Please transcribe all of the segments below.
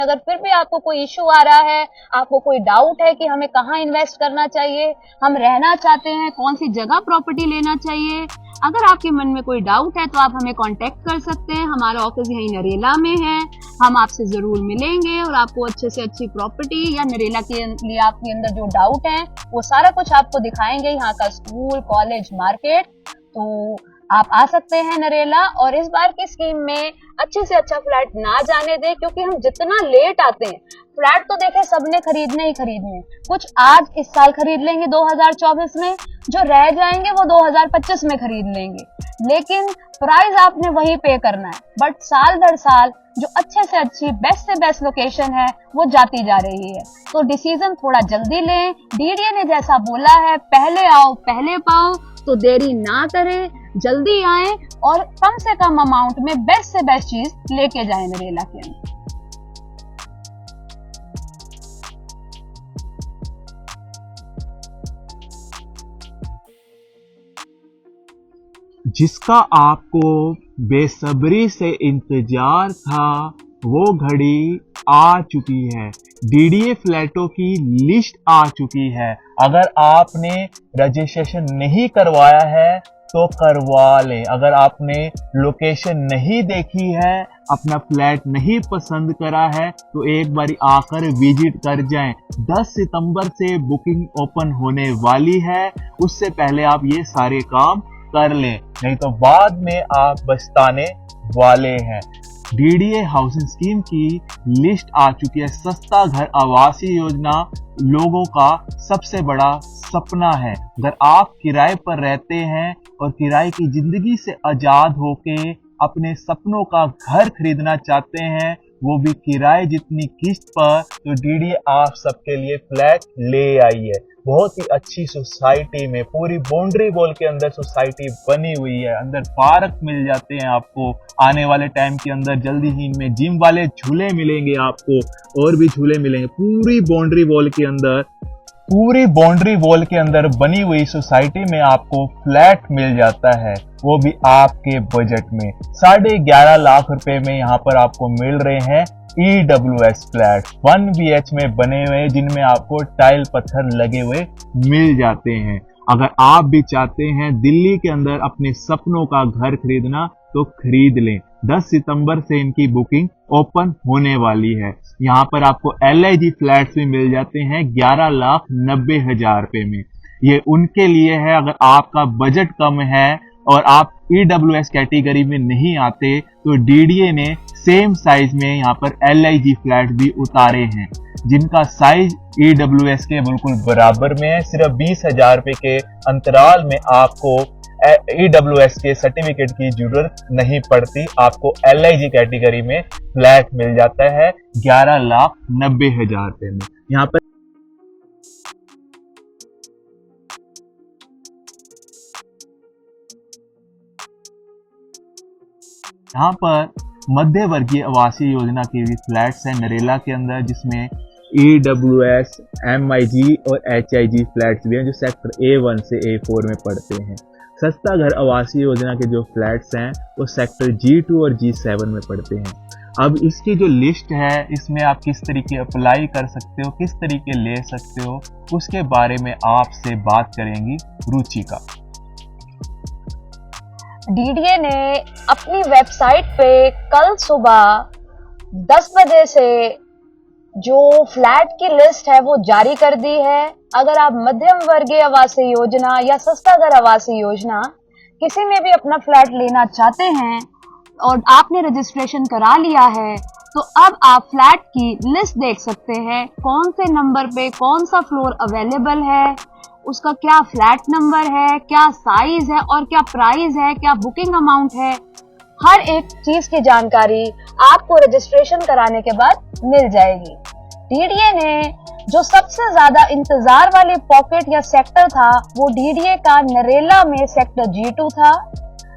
अगर फिर भी आपको कोई इश्यू आ रहा है, आपको कोई डाउट है कि हमें कहाँ इन्वेस्ट करना चाहिए, हम रहना चाहते हैं, कौन सी जगह प्रॉपर्टी लेना चाहिए, अगर आपके मन में कोई डाउट है तो आप हमें कांटेक्ट कर सकते हैं। हमारा ऑफिस यहीं नरेला में है, हम आपसे जरूर मिलेंगे और आपको अच्छे से अच्छी प्रॉपर्टी या नरेला के लिए आपके अंदर जो डाउट है वो सारा कुछ आपको दिखाएंगे। यहाँ का स्कूल, कॉलेज, मार्केट, तो आप आ सकते हैं नरेला। और इस बार की स्कीम में अच्छे से अच्छा फ्लैट ना जाने दें, क्योंकि हम जितना लेट आते हैं, फ्लैट तो देखे सबने खरीदने ही खरीदने, कुछ आज इस साल खरीद लेंगे 2024 में, जो रह जाएंगे वो 2025 में खरीद लेंगे, लेकिन प्राइस आपने वही पे करना है। बट साल दर साल जो अच्छे से अच्छी, बेस्ट से बेस्ट लोकेशन है वो जाती जा रही है, तो डिसीजन थोड़ा जल्दी लें। डीडीए ने जैसा बोला है, पहले आओ पहले पाओ, तो देरी ना करें, जल्दी आए और कम से कम अमाउंट में बेस्ट से बेस्ट चीज लेके जाएं नरेला के अंदर। जिसका आपको बेसब्री से इंतजार था वो घड़ी आ चुकी है। डीडीए फ्लैटों की लिस्ट आ चुकी है। अगर आपने रजिस्ट्रेशन नहीं करवाया है तो करवा लें। अगर आपने लोकेशन नहीं देखी है, अपना फ्लैट नहीं पसंद करा है, तो एक बारी आकर विजिट कर जाएं। 10 सितंबर से बुकिंग ओपन होने वाली है, उससे पहले आप ये सारे काम कर लें, नहीं तो बाद में आप पछताने वाले हैं। डीडीए हाउसिंग स्कीम की लिस्ट आ चुकी है। सस्ता घर आवासीय योजना लोगों का सबसे बड़ा सपना है। अगर आप किराए पर रहते हैं और किराए की जिंदगी से आजाद होके अपने सपनों का घर खरीदना चाहते हैं, वो भी किराए जितनी किस्त पर, तो डीडीए आप सबके लिए फ्लैट ले आई है। बहुत ही अच्छी सोसाइटी में, पूरी बाउंड्री वॉल के अंदर सोसाइटी बनी हुई है। अंदर पार्क मिल जाते हैं आपको। आने वाले टाइम के अंदर जल्दी ही इनमें जिम वाले झूले मिलेंगे आपको, और भी झूले मिलेंगे। पूरी बाउंड्री वॉल के अंदर बनी हुई सोसाइटी में आपको फ्लैट मिल जाता है, वो भी आपके बजट में। 11.5 लाख रुपए में यहाँ पर आपको मिल रहे हैं EWS फ्लैट 1 BH में बने हुए, जिनमें आपको टाइल पत्थर लगे हुए मिल जाते हैं। अगर आप भी चाहते हैं दिल्ली के अंदर अपने सपनों का घर खरीदना, तो खरीद लें। 10 सितंबर से इनकी बुकिंग ओपन होने वाली है। यहाँ पर आपको LIG फ्लैट्स भी मिल जाते हैं 11,90,000 रुपए में। ये उनके लिए है, अगर आपका बजट कम है और आप EWS कैटेगरी में नहीं आते, तो डीडीए ने सेम साइज में यहाँ पर LIG फ्लैट भी उतारे हैं, जिनका साइज EWS के बिल्कुल बराबर में है। सिर्फ 20,000 रुपए के अंतराल में आपको EWS के सर्टिफिकेट की जरूरत नहीं पड़ती, आपको LIG कैटेगरी में फ्लैट मिल जाता है 11,90,000 रुपए में। यहाँ पर मध्य वर्गीय आवासीय योजना के भी फ्लैट्स हैं नरेला के अंदर, जिसमें EWS, MIG और HIG फ्लैट्स भी हैं, जो सेक्टर A1 से A4 में पड़ते हैं। सस्ता घर आवासीय योजना के जो फ्लैट्स हैं वो सेक्टर G2 और G7 में पड़ते हैं। अब इसकी जो लिस्ट है, इसमें आप किस तरीके अप्लाई कर सकते हो, किस तरीके ले सकते हो, उसके बारे में आपसे बात करेंगी रुचिका। डीडीए ने अपनी वेबसाइट पे कल सुबह 10 बजे से जो फ्लैट की लिस्ट है वो जारी कर दी है। अगर आप मध्यम वर्गीय आवासीय योजना या सस्ता घर आवासीय योजना किसी में भी अपना फ्लैट लेना चाहते हैं और आपने रजिस्ट्रेशन करा लिया है, तो अब आप फ्लैट की लिस्ट देख सकते हैं, कौन से नंबर पे कौन सा फ्लोर अवेलेबल है, उसका क्या फ्लैट नंबर है, क्या साइज है और क्या प्राइस है, क्या बुकिंग अमाउंट है। हर एक चीज की जानकारी आपको रजिस्ट्रेशन कराने के बाद मिल जाएगी। डीडीए ने जो सबसे ज्यादा इंतजार वाली पॉकेट या सेक्टर था, वो डीडीए का नरेला में सेक्टर G2 था।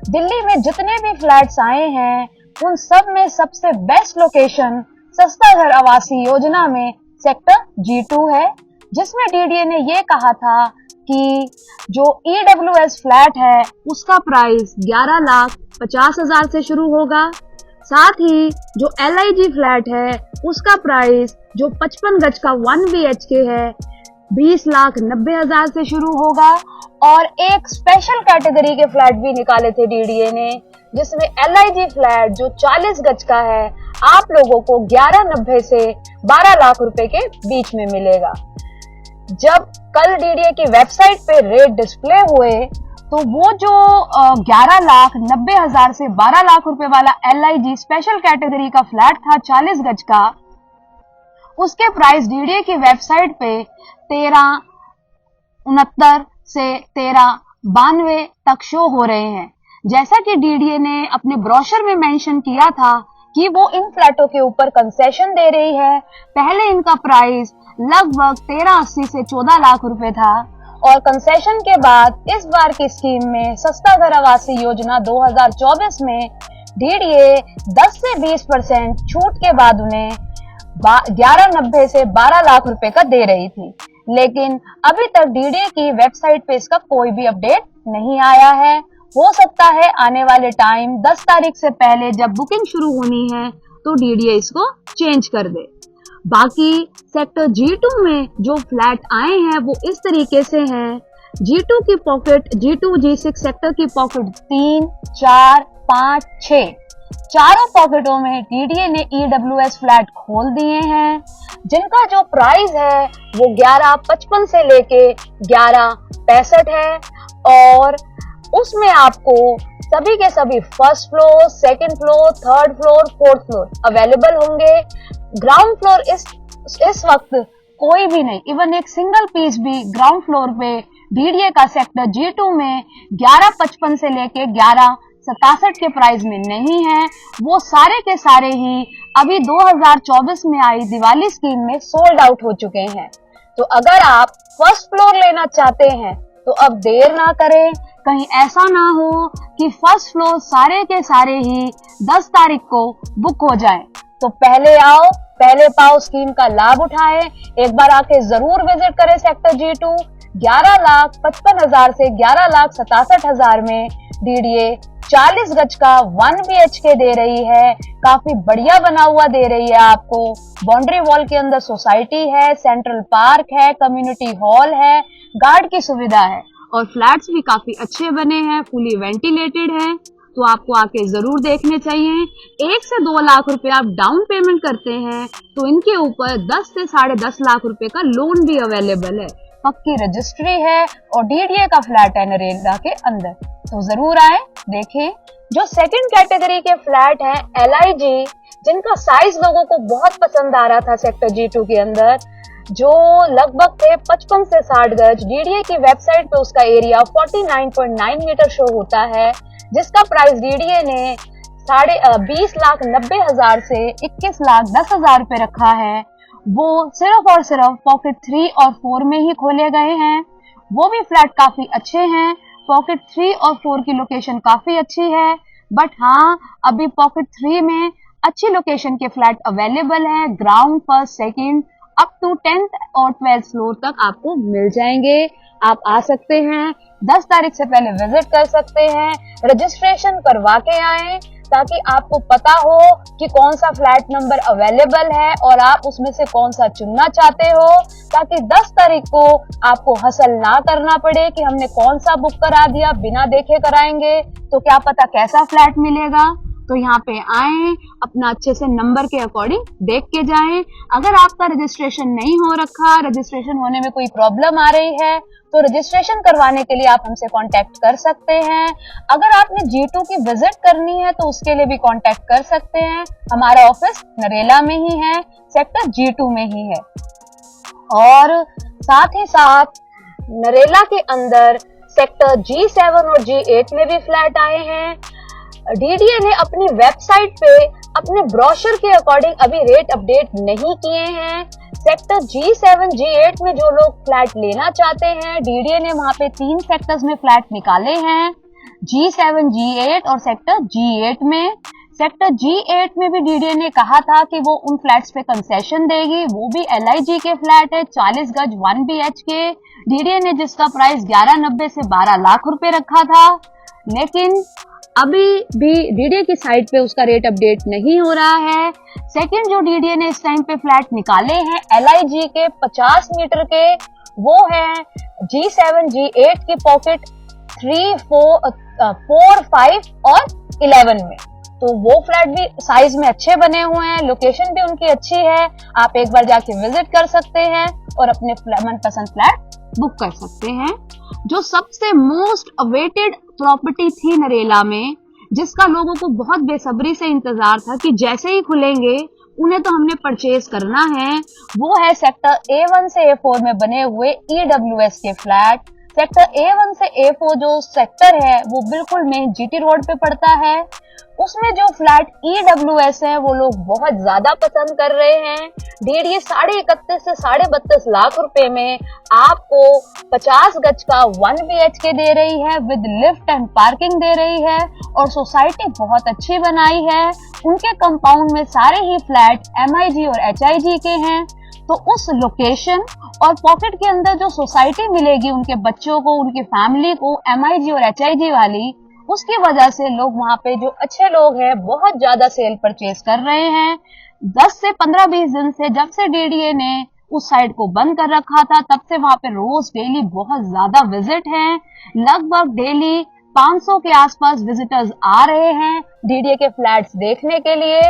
दिल्ली में जितने भी फ्लैट्स आए हैं, उन सब में सबसे बेस्ट लोकेशन सस्ता घर आवासीय योजना में सेक्टर G2 है, जिसमें डीडीए ने ये कहा था कि जो EWS फ्लैट है उसका प्राइस 11,50,000 से शुरू होगा। साथ ही जो LIG फ्लैट है उसका प्राइस जो 55 गज का 1 BHK है 20,90,000 से शुरू होगा। और एक स्पेशल कैटेगरी के फ्लैट भी निकाले थे DDA ने, जिसमें LIG फ्लैट जो 40 गज का है आप लोगों को 11,90 से 12 लाख रुपए के बीच में मिलेगा। जब कल DDA की वेबसाइट पे रेट डिस्प्ले हुए तो वो जो 11,90,000 से 12 लाख रुपए वाला LIG स्पेशल कैटेगरी का फ्लैट था 40 गज का, उसके प्राइस DDA की वेबसाइट पे 13,69 से 13,92 तक शो हो रहे हैं। जैसा कि DDA ने अपने ब्रोशर में मेंशन किया था कि वो इन फ्लैटों के ऊपर कंसेशन दे रही है। पहले इनका प्राइस लगभग 13,80 से 14 लाख रुपए था और कंसेशन के बाद इस बार की स्कीम में सस्ता घर आवासीय योजना 2024 में DDA 10 से 20% छूट के बाद उन्हें 11,90 से 12 लाख रुपए का दे रही थी। लेकिन अभी तक DDA की वेबसाइट पे इसका कोई भी अपडेट नहीं आया है। हो सकता है आने वाले टाइम 10 तारीख से पहले जब बुकिंग शुरू होनी है तो DDA इसको चेंज कर दे। बाकी सेक्टर G2 में जो फ्लैट आए हैं वो इस तरीके से हैं। G2 की पॉकेट, G2 G6 सेक्टर की पॉकेट 3, 4, 5, 6 चारों पॉकेटों में DDA ने EWS फ्लैट खोल दिए हैं, जिनका जो प्राइस है वो 11,55 से लेके 11,65 है और उसमें आपको सभी के सभी first floor, second floor, third floor, fourth floor available होंगे। ग्राउंड फ्लोर इस वक्त कोई भी नहीं, इवन एक सिंगल पीस भी ग्राउंड फ्लोर पे DDA का सेक्टर G2 में 11,55 से लेके 11,67 के प्राइस में नहीं है। वो सारे के सारे ही अभी 2024 में आई दिवाली स्कीम में सोल्ड आउट हो चुके हैं। तो अगर आप फर्स्ट फ्लोर लेना चाहते हैं तो अब देर ना करें, कहीं ऐसा ना हो कि फर्स्ट फ्लोर सारे के सारे ही 10 तारीख को बुक हो जाए। तो पहले आओ पहले पाओ स्कीम का लाभ उठाएं। एक बार आके जरूर विजिट करें सेक्टर G2। 11,55,000 से 11,67,000 में DDA 40 गज का 1 BHK दे रही है। काफी बढ़िया बना हुआ दे रही है आपको। बाउंड्री वॉल के अंदर सोसाइटी है, सेंट्रल पार्क है, कम्युनिटी हॉल है, गार्ड की सुविधा है और फ्लैट्स भी काफी अच्छे बने हैं, फुली वेंटिलेटेड है। तो आपको आके जरूर देखने चाहिए। 1 से 2 लाख रुपए आप डाउन पेमेंट करते हैं तो इनके ऊपर 10 से 10.5 लाख रुपए का लोन भी अवेलेबल है। पक्की रजिस्ट्री है और DDA का फ्लैट है नरेला के अंदर। तो जरूर आए देखें। जो सेकंड कैटेगरी के फ्लैट हैं LIG, जिनका साइज लोगों को बहुत पसंद आ रहा था सेक्टर G2 के अंदर, जो लगभग थे 55 से 60 गज। DDA की वेबसाइट पे उसका एरिया 49.9 मीटर शो होता है, जिसका प्राइस DDA ने 20,90,000 से 21,10,000 रुपए रखा है। वो सिर्फ और सिर्फ पॉकेट 3 और 4 में ही खोले गए हैं। वो भी फ्लैट काफी अच्छे हैं। पॉकेट 3 और 4 की लोकेशन काफी अच्छी है, बट हाँ अभी पॉकेट 3 में अच्छी लोकेशन के फ्लैट अवेलेबल है। Ground, first, second up to 10th और 12th फ्लोर तक आपको मिल जाएंगे। आप आ सकते हैं, 10 तारीख से पहले विजिट कर सकते हैं, रजिस्ट्रेशन करवा के आए ताकि आपको पता हो कि कौन सा फ्लैट नंबर अवेलेबल है और आप उसमें से कौन सा चुनना चाहते हो, ताकि 10 तारीख को आपको हसल ना करना पड़े कि हमने कौन सा बुक करा दिया, बिना देखे कराएंगे तो क्या पता कैसा फ्लैट मिलेगा। तो यहाँ पे आए, अपना अच्छे से नंबर के अकॉर्डिंग देख के जाएं। अगर आपका रजिस्ट्रेशन नहीं हो रखा, रजिस्ट्रेशन होने में कोई प्रॉब्लम आ रही है तो रजिस्ट्रेशन करवाने के लिए आप हमसे कांटेक्ट कर सकते हैं। अगर आपने G2 की विजिट करनी है तो उसके लिए भी कांटेक्ट कर सकते हैं। हमारा ऑफिस नरेला में ही है, सेक्टर G2 में ही है। और साथ ही साथ नरेला के अंदर सेक्टर G7 और G8 में भी फ्लैट आए हैं। DDA ने अपनी वेबसाइट पे अपने ब्रोशर के अकॉर्डिंग अभी रेट अपडेट नहीं किए हैं। सेक्टर G7, G8 में जो लोग फ्लैट लेना चाहते हैं, DDA ने वहां पे 3 सेक्टर्स में फ्लैट निकाले हैं, G7, G8 और सेक्टर G8 में। सेक्टर G8 में भी DDA ने कहा था कि वो उन फ्लैट्स पे कंसेशन देगी। वो भी LIG के फ्लैट है, 40 गज 1 BHK। DDA ने जिसका प्राइस 11,90 से 12 लाख रुपए रखा था, लेकिन अभी भी डीडीए की साइट पे उसका रेट अपडेट नहीं हो रहा है। सेकंड जो डीडीए ने इस टाइम पे फ्लैट निकाले हैं LIG के 50 मीटर के, वो है G7 G8 की पॉकेट 3, 4, 5 और 11 में। तो वो फ्लैट भी साइज में अच्छे बने हुए हैं, लोकेशन भी उनकी अच्छी है। आप एक बार जाके विजिट कर सकते हैं और अपने मनपसंद फ्लैट बुक कर सकते हैं। जो सबसे मोस्ट अवेटेड प्रॉपर्टी थी नरेला में, जिसका लोगों को बहुत बेसब्री से इंतजार था कि जैसे ही खुलेंगे उन्हें तो हमने परचेज करना है, वो है सेक्टर A1 से A4 में बने हुए EWS के फ्लैट। सेक्टर A1 से A4 जो सेक्टर है वो बिल्कुल मेन GT रोड पे पड़ता है। उसमें जो फ्लैट EWS है वो लोग बहुत ज्यादा पसंद कर रहे हैं। डीडीए 31.5 से 32.5 लाख रुपए में आपको 50 गज का 1 BHK दे रही है, विद लिफ्ट एंड पार्किंग दे रही है, और सोसाइटी बहुत अच्छी बनाई है। उनके कंपाउंड में सारे ही फ्लैट MIG और HIG के हैं। तो उस लोकेशन और पॉकेट के अंदर जो सोसाइटी मिलेगी उनके बच्चों को, उनकी फैमिली को, MIG और HIG वाली, उसकी वजह से लोग वहां पे जो अच्छे लोग हैं बहुत ज्यादा सेल परचेज कर रहे हैं। 10 से 15-20 दिन से, जब से डीडीए ने उस साइट को बंद कर रखा था, तब से वहां पे रोज डेली बहुत ज्यादा विजिट हैं। लगभग डेली 500 के आसपास विजिटर्स आ रहे हैं डीडीए के फ्लैट्स देखने के लिए।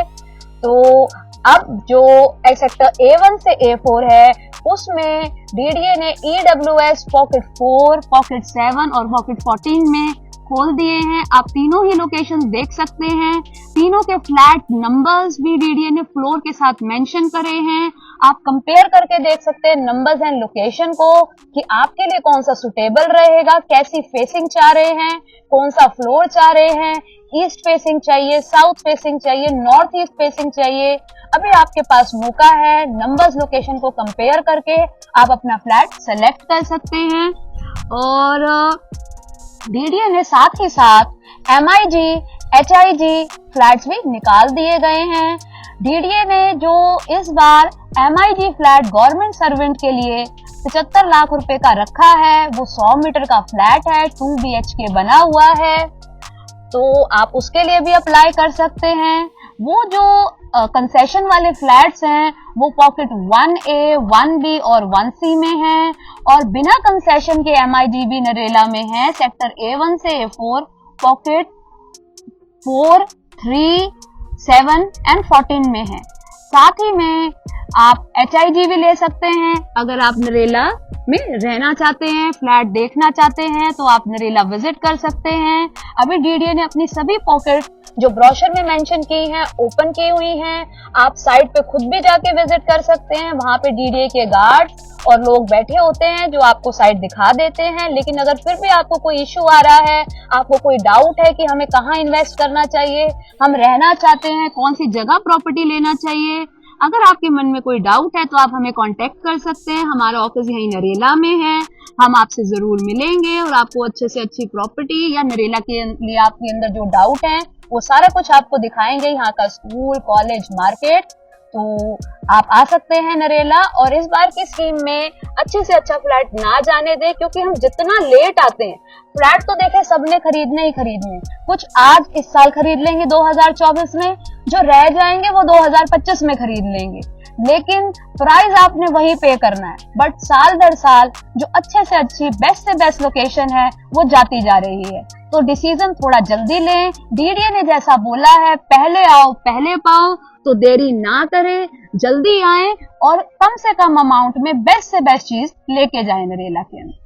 तो अब जो सेक्टर A1 से A4 है उसमें डीडीए ने EWS पॉकेट 4, पॉकेट 7 और पॉकेट 14 में खोल दिए हैं। आप तीनों ही लोकेशन देख सकते हैं। तीनों के फ्लैट नंबर्स भी डीडीए ने फ्लोर के साथ मेंशन करे हैं। आप कंपेयर करके देख सकते हैं नंबर्स एंड लोकेशन को कि आपके लिए कौन सा सुटेबल रहेगा, कैसी फेसिंग चाह रहे हैं, कौन सा फ्लोर चाह रहे हैं, ईस्ट फेसिंग चाहिए, साउथ फेसिंग चाहिए, नॉर्थ ईस्ट फेसिंग चाहिए। अभी आपके पास मौका है, नंबर्स लोकेशन को कंपेयर करके आप अपना फ्लैट सेलेक्ट कर सकते हैं। और डीडीए ने साथ ही साथ MIG, HIG फ्लैट्स भी निकाल दिए गए हैं। डीडीए ने जो इस बार MIG फ्लैट गवर्नमेंट सर्वेंट के लिए 75 लाख रुपए का रखा है, वो 100 मीटर का फ्लैट है, 2 BHK बना हुआ है, तो आप उसके लिए भी अप्लाई कर सकते हैं। वो जो कंसेशन वाले फ्लैट्स हैं वो पॉकेट 1A, 1B और 1C में हैं, और बिना कंसेशन के MIG भी नरेला में है। सेक्टर A1 से A4 पॉकेट 4, 3, 7 एंड 14 में है। साथ ही में आप HIG भी ले सकते हैं। अगर आप नरेला में रहना चाहते हैं, फ्लैट देखना चाहते हैं, तो आप नरेला विजिट कर सकते हैं। अभी डीडीए ने अपनी सभी पॉकेट जो ब्रोशर में मेंशन की हैं ओपन की हुई हैं। आप साइट पे खुद भी जाके विजिट कर सकते हैं। वहां पे डीडीए के गार्ड्स और लोग बैठे होते हैं जो आपको साइट दिखा देते हैं। लेकिन अगर फिर भी आपको कोई इश्यू आ रहा है, आपको कोई डाउट है कि हमें कहाँ इन्वेस्ट करना चाहिए, हम रहना चाहते हैं, कौन सी जगह प्रॉपर्टी लेना चाहिए, अगर आपके मन में कोई डाउट है तो आप हमें कांटेक्ट कर सकते हैं। हमारा ऑफिस यहीं नरेला में है। हम आपसे जरूर मिलेंगे और आपको अच्छे से अच्छी प्रॉपर्टी या नरेला के लिए आपके अंदर जो डाउट है वो सारा कुछ आपको दिखाएंगे। यहाँ का स्कूल, कॉलेज, मार्केट, तो आप आ सकते हैं नरेला। और इस बार की स्कीम में अच्छे से अच्छा फ्लैट ना जाने दें, क्योंकि हम जितना लेट आते हैं, फ्लैट तो देखे सबने खरीदने ही खरीदने, कुछ आज इस साल खरीद लेंगे 2024 में, जो रह जाएंगे वो 2025 में खरीद लेंगे, लेकिन प्राइस आपने वही पे करना है। बट साल दर साल जो अच्छे से अच्छी, बेस्ट से बेस्ट लोकेशन है वो जाती जा रही है। तो डिसीजन थोड़ा जल्दी लें। डीडीए ने जैसा बोला है, पहले आओ पहले पाओ, तो देरी ना करें, जल्दी आएं और कम से कम अमाउंट में बेस्ट से बेस्ट चीज लेके जाएं नरेला के अंदर।